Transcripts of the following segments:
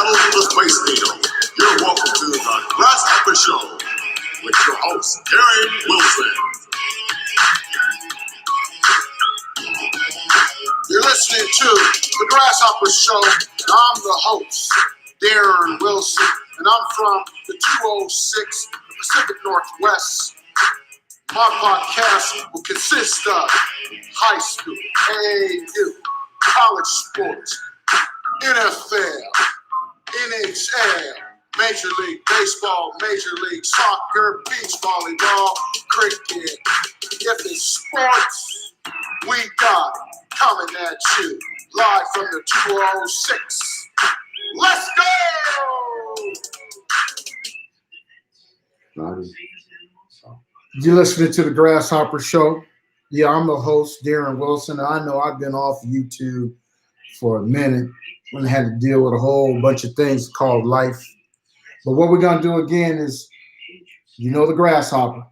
battle for the Space Needle. You're welcome to the Grasshopper Show with your host, Darren Wilson. You're listening to the Grasshopper Show, and I'm the host, Darren Wilson, and I'm from the 206 Pacific Northwest. My podcast will consist of high school, AAU, college sports, NFL, NHL, Major League Baseball, Major League Soccer, beach volleyball, cricket. If it's sports, we got it coming at you live from the 206. Let's go! You're listening to the Grasshopper Show. Yeah, I'm the host, Darren Wilson. I know I've been off YouTube for a minute when I had to deal with a whole bunch of things called life. But what we're going to do again is, the Grasshopper.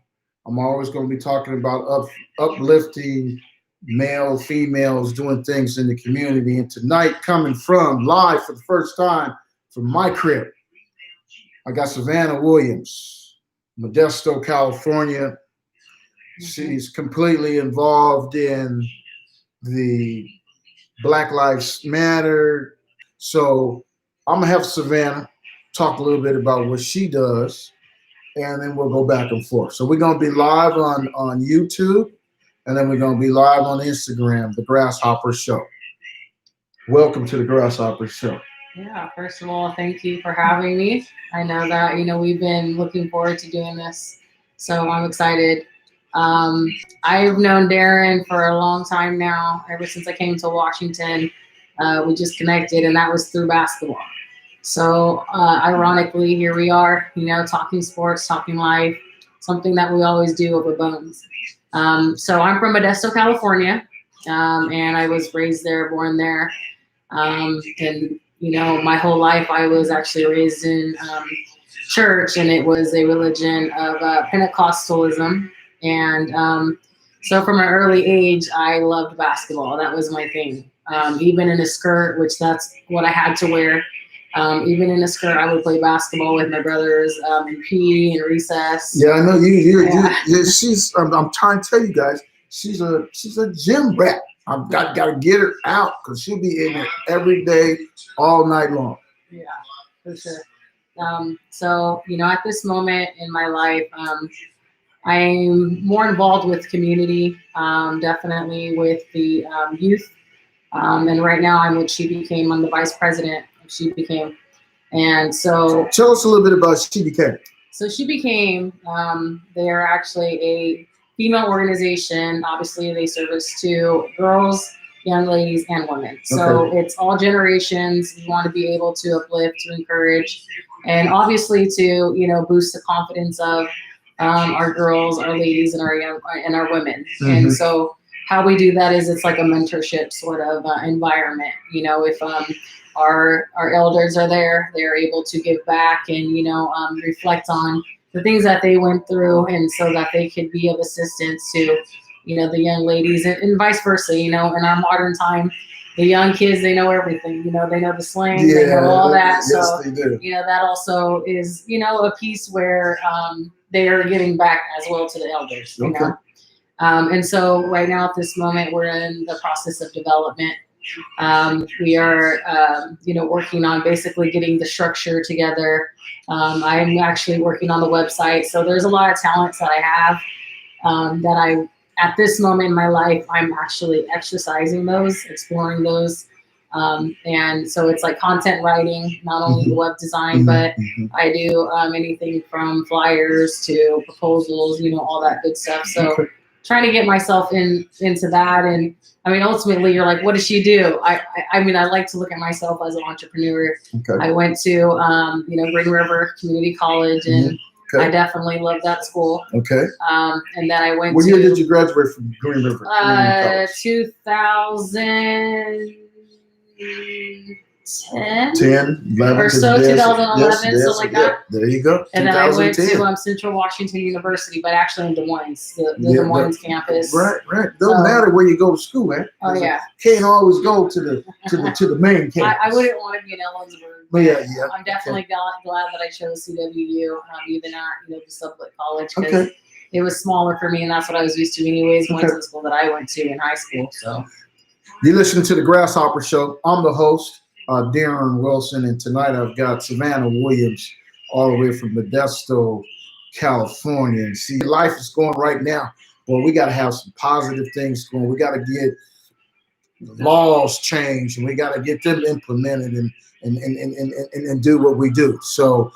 I'm always going to be talking about uplifting male, females, doing things in the community. And tonight, coming from live for the first time from my crib, I got Savannah Williams. Modesto, California. She's completely involved in the Black Lives Matter. So I'm going to have Savannah talk a little bit about what she does, and then we'll go back and forth. So we're going to be live on YouTube, and then we're going to be live on Instagram, The Grasshopper Show. Welcome to The Grasshopper Show. Yeah, first of all, thank you for having me. I know that, we've been looking forward to doing this, so I'm excited. I've known Darren for a long time now, ever since I came to Washington. We just connected, and that was through basketball. So ironically, here we are, talking sports, talking life, something that we always do over bones. So I'm from Modesto, California, and I was raised there, born there, and my whole life I was actually raised in church, and it was a religion of Pentecostalism. And so from an early age, I loved basketball. That was my thing. Even in a skirt, which that's what I had to wear. Even in a skirt, I would play basketball with my brothers in PE and recess. Yeah, I know you. She's. I'm trying to tell you guys, she's a gym rat. I've got to get her out because she'll be in there every day, all night long. Yeah, for sure. So, at this moment in my life, I'm more involved with community, definitely with the youth. And right now I'm with She Became. I'm the vice president of She Became. And so... Tell us a little bit about She Became. So She Became, they're actually a female organization. Obviously, they service to girls, young ladies, and women. So It's all generations. We want to be able to uplift, to encourage, and obviously to boost the confidence of our girls, our ladies, and our women. Mm-hmm. And so how we do that is it's like a mentorship sort of environment. If our elders are there, they're able to give back and reflect on the things that they went through, and so that they could be of assistance to, the young ladies, and vice versa. In our modern time, the young kids, they know everything. They know the slang, they know all that. Yes, so they do. That also is, a piece where they are giving back as well to the elders. And so right now at this moment, we're in the process of development. We are, working on basically getting the structure together. I'm actually working on the website. So there's a lot of talents that I have that at this moment in my life, I'm actually exercising those, exploring those. And so it's like content writing, not only the web design, but I do anything from flyers to proposals, all that good stuff. So trying to get myself into that. And ultimately you're like, what does she do? I like to look at myself as an entrepreneur. I went to, Green River Community College, and I definitely love that school. And then I went What year did you graduate from Green River Community College? 2000. 10 11, or so, 2011, something like that. There you go. And then I went to Central Washington University, but actually in Des Moines, the Des Moines campus. Right. Don't matter where you go to school, man. Oh yeah. Can't always go to the main campus. I wouldn't want to be in Ellensburg. But yeah. I'm definitely glad that I chose CWU, even at just Sublette College, because Okay. it was smaller for me, and that's what I was used to anyways. Going to the school that I went to in high school. So you listen to the Grasshopper Show. I'm the host, Darren Wilson, and tonight I've got Savannah Williams, all the way from Modesto, California. And see, life is going right now. Well, we got to have some positive things going. We got to get laws changed, and we got to get them implemented and do what we do. So,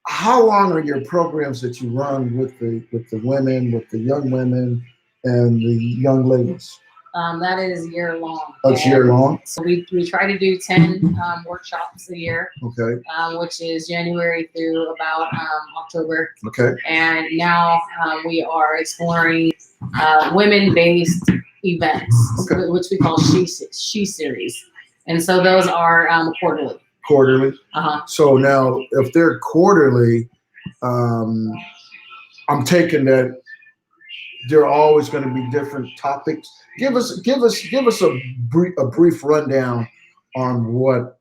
how long are your programs that you run with the women, with the young women and the young ladies? That is year long. Oh, it's year long? So we try to do 10 workshops a year. Okay. Which is January through about October. Okay. And now we are exploring women-based events, which we call She Series. And so those are quarterly. Quarterly. So now, if they're quarterly, I'm taking that there are always going to be different topics. Give us a brief rundown on what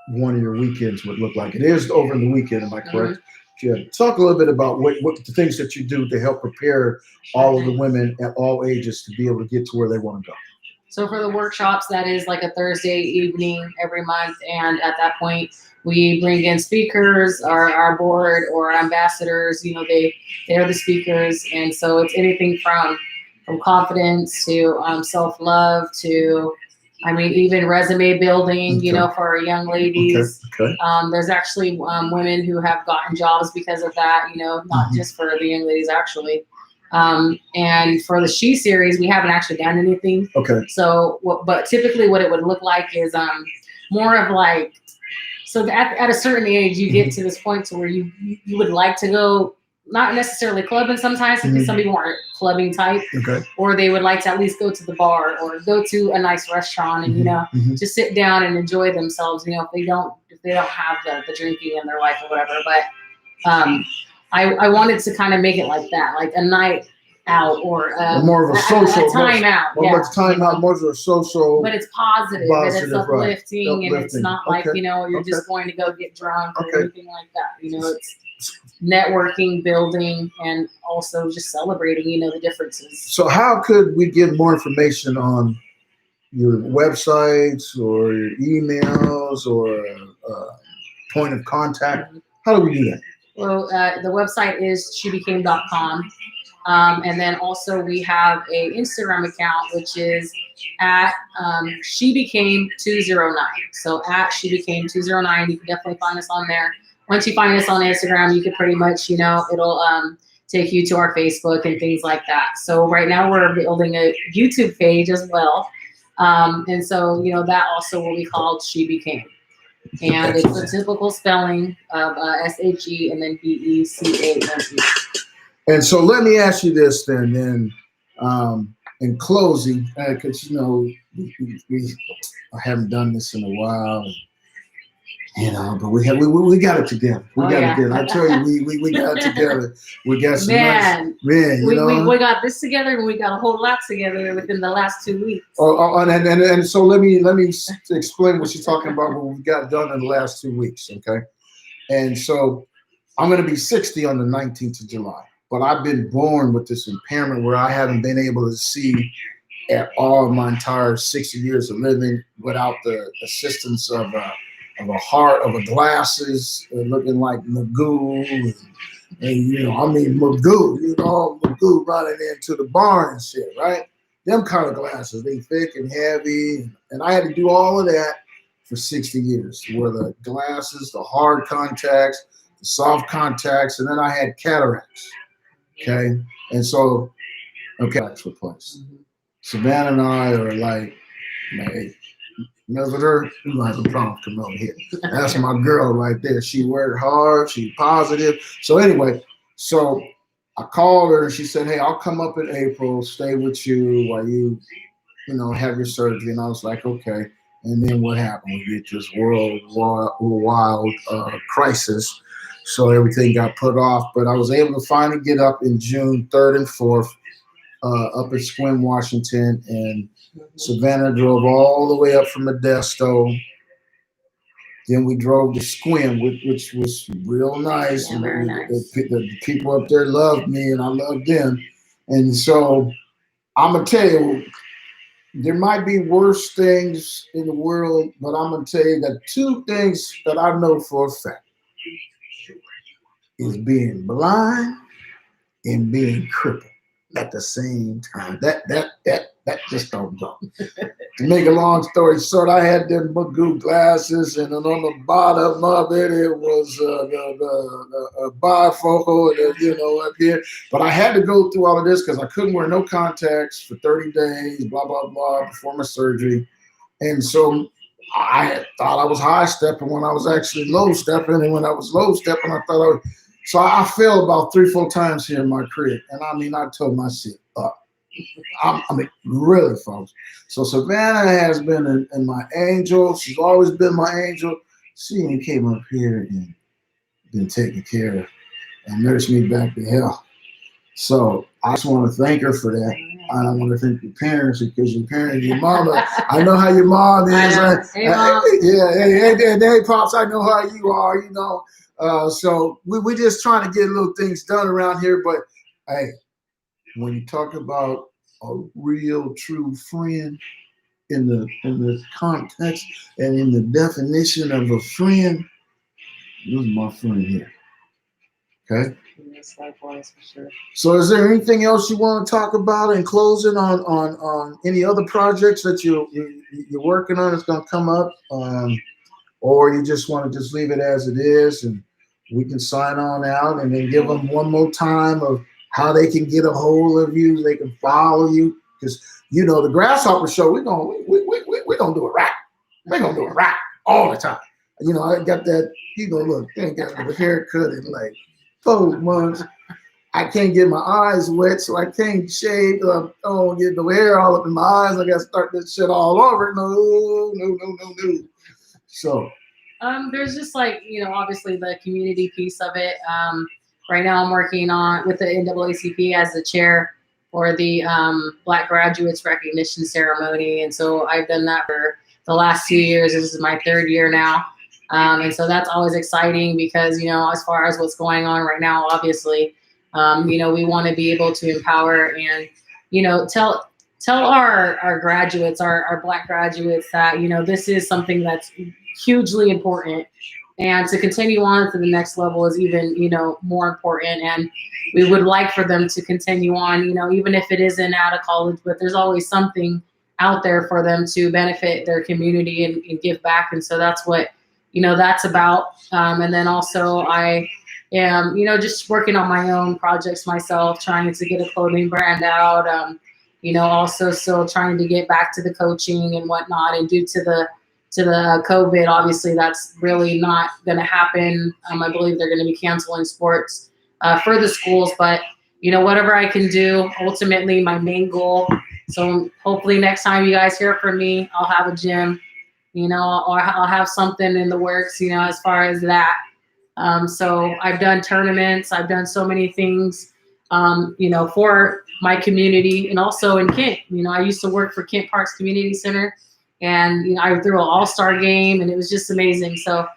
one of your weekends would look like. It is over the weekend, am I correct? Yeah. Talk a little bit about what the things that you do to help prepare all of the women at all ages to be able to get to where they want to go. So for the workshops, that is like a Thursday evening every month. And at that point, we bring in speakers, our board or our ambassadors, they're the speakers. And so it's anything from confidence to self-love to, even resume building, for our young ladies. Okay. There's actually women who have gotten jobs because of that, not just for the young ladies, actually. And for the She Series, we haven't actually done anything. Okay. So, but typically what it would look like is more of like, so at a certain age, you get to this point to where you would like to go, not necessarily clubbing sometimes, because some people aren't clubbing type, or they would like to at least go to the bar or go to a nice restaurant and, just sit down and enjoy themselves, if they don't have the drinking in their life or whatever. But, I wanted to kind of make it like that, like a night out or more of a social time out. More of a social. But it's positive and it's uplifting, and it's not like, you're just going to go get drunk or anything like that. It's networking, building, and also just celebrating, the differences. So how could we get more information on your websites or your emails or point of contact? How do we do that? Well, the website is shebecame.com. And then also we have a Instagram account, which is at shebecame209. So at shebecame209, you can definitely find us on there. Once you find us on Instagram, you can pretty much, it'll take you to our Facebook and things like that. So right now we're building a YouTube page as well. And so, that also will be called She Became. And it's a typical spelling of S-H-E and then B-E-C-A-M-E. And so let me ask you this then in closing, because, I haven't done this in a while, but we got it together. We got it together. I tell you, we got it together. We got some we got this together, and we got a whole lot together within the last 2 weeks. And so let me explain what you're talking about. What we got done in the last 2 weeks, okay? And so I'm going to be 60 on the 19th of July, but I've been born with this impairment where I haven't been able to see at all my entire 60 years of living without the assistance of glasses, looking like Magoo, and Magoo running into the barn and shit, right? Them kind of glasses, they thick and heavy, and I had to do all of that for 60 years. Where the glasses, the hard contacts, the soft contacts, and then I had cataracts. Okay, and so that's replaced. Savannah and I are like, visit her, you might have a problem coming over here. That's my girl right there. She worked hard, she's positive. So anyway, I called her and she said, hey, I'll come up in April, stay with you while you have your surgery. And I was like, okay. And then what happened? We get this wild crisis. So everything got put off. But I was able to finally get up in June 3rd and 4th up at Sequim, Washington. And Savannah drove all the way up from Modesto. Then we drove to Sequim, which was real nice. Yeah, very nice. The people up there loved me, and I loved them. And so I'm going to tell you, there might be worse things in the world, but I'm going to tell you that two things that I know for a fact is being blind and being crippled at the same time. That just don't go. To make a long story short, I had them Magoo glasses, and then on the bottom of it, it was the bifocal, up here. But I had to go through all of this because I couldn't wear no contacts for 30 days, blah, blah, blah, before my surgery. And so I thought I was high stepping when I was actually low stepping. And when I was low stepping, I thought I was. So I fell about 3-4 times here in my crib. And I mean, I tore my shit up. I mean, really, folks. So Savannah has been in my angel. She's always been my angel. She came up here and been taken care of and nursed me back to health. So I just want to thank her for that. I want to thank your parents because your mama. I know how your mom is. Hey, Mom. Hey, Pops, I know how you are, So we just trying to get little things done around here. But, hey, when you talk about a real, true friend in the context and in the definition of a friend, this is my friend here. Okay? Yes, likewise, for sure. So is there anything else you want to talk about in closing on any other projects that you're working on that's going to come up? Or you just want to just leave it as it is and we can sign on out and then give them one more time of how they can get a hold of you, they can follow you. Because, the Grasshopper Show, we're going to do it right. We're going to do it right all the time. I got that, look, I ain't got a haircut in like 4 months. I can't get my eyes wet, so I can't shave. I don't get the hair all up in my eyes. I got to start this shit all over. No. So. There's just obviously the community piece of it. Right now I'm working on with the NAACP as the chair for the Black Graduates Recognition Ceremony. And so I've done that for the last 2 years. This is my 3rd year now. And so that's always exciting because, as far as what's going on right now, obviously, we want to be able to empower and, tell our graduates, our Black graduates that, this is something that's hugely important. And to continue on to the next level is even, more important. And we would like for them to continue on, even if it isn't out of college, but there's always something out there for them to benefit their community and give back. And so that's what, that's about. And then also I am, just working on my own projects myself, trying to get a clothing brand out, also still trying to get back to the coaching and whatnot. And due to the COVID, obviously that's really not going to happen. I believe they're going to be canceling sports for the schools, but whatever I can do, ultimately my main goal. So hopefully next time you guys hear from me, I'll have a gym, or I'll have something in the works, as far as that. So I've done tournaments, I've done so many things, for my community and also in Kent. I used to work for Kent Parks Community Center. And, I threw an all-star game and it was just amazing. So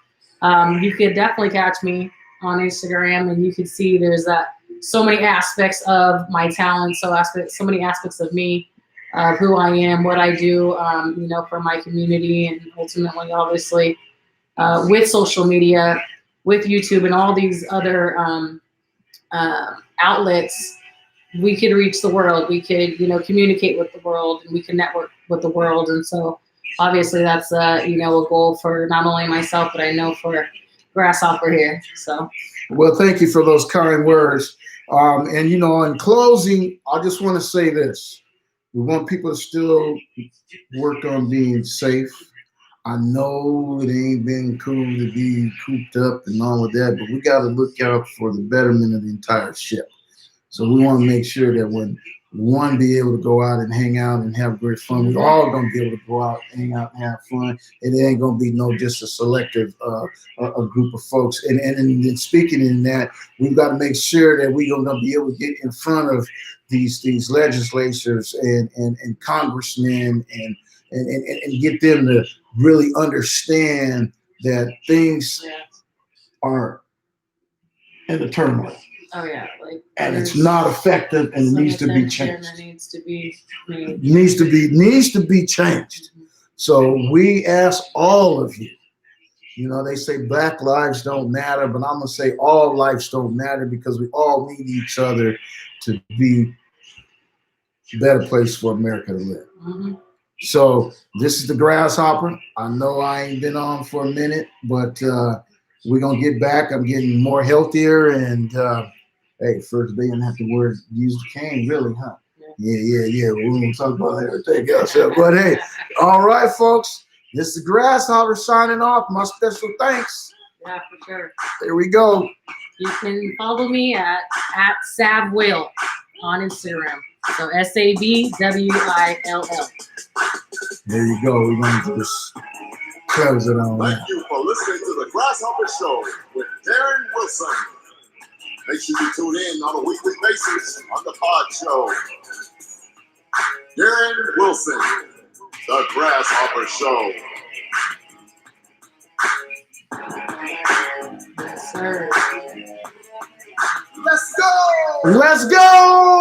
you could definitely catch me on Instagram and you could see there's so many aspects of my talent, so many aspects of me, of who I am, what I do, for my community. And ultimately, obviously, with social media, with YouTube and all these other outlets, we could reach the world. We could, communicate with the world and we can network with the world. And so obviously that's, a goal for not only myself, but I know for Grasshopper here. So. Well, thank you for those kind words. And, in closing, I just want to say this. We want people to still work on being safe. I know it ain't been cool to be cooped up and all of that, but we got to look out for the betterment of the entire ship. So we want to make sure that when one, be able to go out and hang out and have great fun. We all gonna be able to go out, hang out, and have fun. And it ain't gonna be no just a selective a group of folks. And speaking in that, we've got to make sure that we're gonna be able to get in front of these legislators and congressmen and get them to really understand that things are in the turmoil. Oh yeah, like, and it's not effective, and it needs to be changed. That needs to be made. Needs to be changed. So we ask all of you. You know, they say Black lives don't matter, but I'm gonna say all lives don't matter, because we all need each other to be a better place for America to live. Mm-hmm. So this is the Grasshopper. I know I ain't been on for a minute, but we're gonna get back. I'm getting more healthier, and hey, first they didn't have to use the cane, really, huh? Yeah. We're gonna talk about everything else. But hey, all right, folks. This is the Grasshopper signing off. My special thanks. Yeah, for sure. There we go. You can follow me at SavWill on Instagram. So SABWILL. There you go. We're gonna just close it on that. Thank you for listening to the Grasshopper Show with Darren Wilson. Make sure you tune in on a weekly basis on the Pod Show. Darren Wilson, the Grasshopper Show. Yes, sir. Let's go! Let's go!